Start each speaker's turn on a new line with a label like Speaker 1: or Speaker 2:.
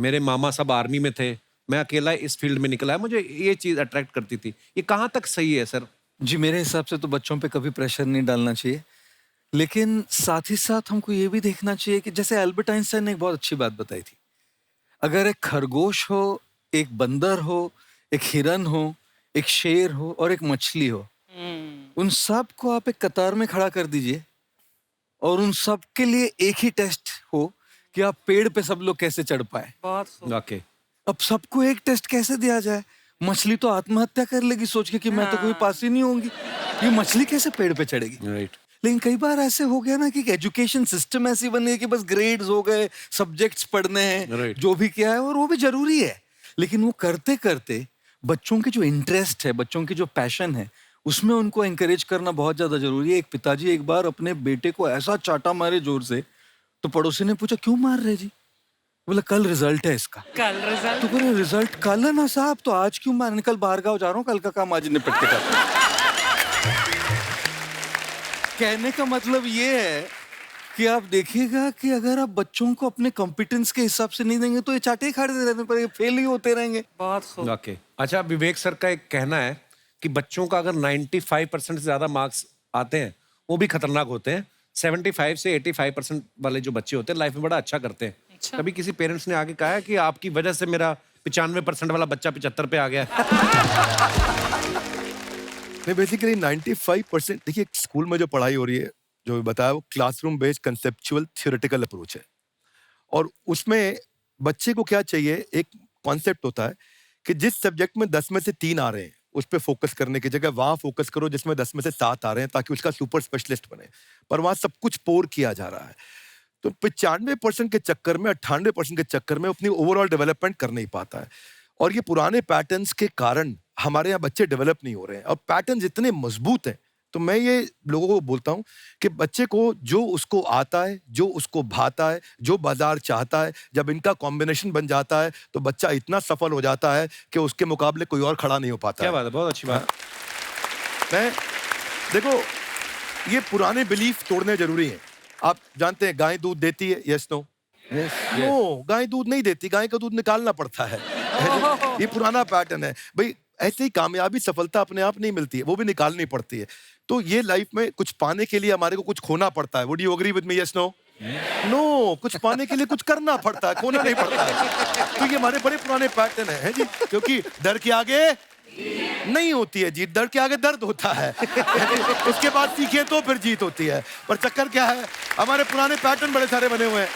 Speaker 1: मेरे मामा सब आर्मी में थे, मैं अकेला इस फील्ड में निकला है, मुझे ये चीज़ अट्रैक्ट करती थी। ये कहाँ तक सही है सर?
Speaker 2: जी, मेरे हिसाब से तो बच्चों पे कभी प्रेशर नहीं डालना चाहिए। लेकिन साथ ही साथ हमको ये भी देखना चाहिए कि जैसे एल्बर्ट आइंस्टाइन ने एक बहुत अच्छी बात बताई थी। अगर एक खरगोश हो, एक बंदर हो, एक हिरन हो, एक शेर हो और एक मछली हो, उन सब को आप एक कतार में खड़ा कर दीजिए और उन सब के लिए एक ही टेस्ट हो कि आप पेड़ पे सब लोग कैसे चढ़ पाए।
Speaker 1: वाक़ई।
Speaker 2: अब सबको एक टेस्ट कैसे दिया जाए? मछली तो आत्महत्या कर लेगी सोच के कि मैं तो कोई पास ही नहीं होंगी। ये मछली कैसे पेड़ पे चढ़ेगी?
Speaker 1: राइट।
Speaker 2: लेकिन कई बार ऐसे हो गया ना कि एजुकेशन सिस्टम ऐसी बनी है कि बस ग्रेड्स हो गए, सब्जेक्ट्स पढ़ने हैं,
Speaker 1: Right.
Speaker 2: जो भी किया है और वो भी जरूरी है। लेकिन वो करते करते बच्चों के जो इंटरेस्ट है, बच्चों की जो पैशन है, उसमें उनको एनकरेज करना बहुत ज्यादा जरूरी है। एक पिताजी एक बार अपने बेटे को ऐसा चाटा मारे जोर से, तो पड़ोसी ने पूछा क्यों मार रहे जी? बोला कल रिजल्ट है इसका।
Speaker 3: कल रिजल्ट।
Speaker 2: तो बोले रिजल्ट कल है ना साहब, तो आज क्यों मारने? कल बाहर गाँव जा रहा हूँ, कल का काम आज निपट के करता हूं। कहने का मतलब ये है कि आप देखिएगा कि अगर आप बच्चों को अपने कॉम्पिटेंस के हिसाब से नहीं देंगे तो ये चाटे ही खाते रहने पर फेल ही होते रहेंगे।
Speaker 3: बहुत खूब।
Speaker 1: वाक़ई। अच्छा, विवेक सर का एक कहना है कि बच्चों का अगर 95% से ज़्यादा मार्क्स आते हैं, वो भी खतरनाक होते हैं। 75 से 85% वाले जो बच्चे होते हैं लाइफ में बड़ा अच्छा करते हैं।
Speaker 3: अच्छा।
Speaker 1: कभी किसी पेरेंट्स ने आके कहा है कि आपकी वजह से मेरा 95% वाला बच्चा 75 पे आ गया?
Speaker 4: नहीं, बेसिकली 95% देखिए स्कूल में जो पढ़ाई हो रही है, जो भी बताया, वो classroom based conceptual theoretical approach है। और उसमें बच्चे को क्या चाहिए, एक कॉन्सेप्ट होता है कि जिस सब्जेक्ट में 10 में से 3 आ रहे हैं उस पर फोकस करने की जगह वहां फोकस करो जिसमें 10 में से 7 आ रहे हैं, ताकि उसका सुपर स्पेशलिस्ट बने। पर वहां सब कुछ पोर किया जा रहा है। तो 95% के चक्कर में, 98% के चक्कर में अपनी ओवरऑल डेवलपमेंट कर नहीं पाता है। और ये पुराने पैटर्न्स के कारण हमारे यहाँ बच्चे डेवलप नहीं हो रहे हैं। और पैटर्न्स इतने मजबूत हैं, तो मैं ये लोगों को बोलता हूँ कि बच्चे को जो उसको आता है, जो उसको भाता है, जो बाजार चाहता है, जब इनका कॉम्बिनेशन बन जाता है तो बच्चा इतना सफल हो जाता है कि उसके मुकाबले कोई और खड़ा नहीं हो पाता।
Speaker 1: क्या बात है, बहुत अच्छी बात।
Speaker 4: मैं देखो, ये पुराने बिलीफ तोड़ने जरूरी हैं। आप जानते हैं गाय दूध देती है, यस नो? नो, गाय दूध नहीं देती, गाय का दूध निकालना पड़ता है। ये पुराना पैटर्न है भाई। ऐसे ही कामयाबी, सफलता अपने आप नहीं मिलती है, वो भी निकालनी पड़ती है। तो ये लाइफ में कुछ पाने के लिए हमारे को कुछ खोना पड़ता है। Would you agree with me, yes no? No, कुछ पाने के लिए कुछ करना पड़ता है, खोना नहीं पड़ता है। तो ये हमारे बड़े पुराने पैटर्न है जी, क्योंकि डर के आगे नहीं होती है जीत, डर के आगे दर्द होता है। उसके बाद सीखे तो फिर जीत होती है। पर चक्कर क्या है, हमारे पुराने पैटर्न बड़े सारे बने हुए हैं।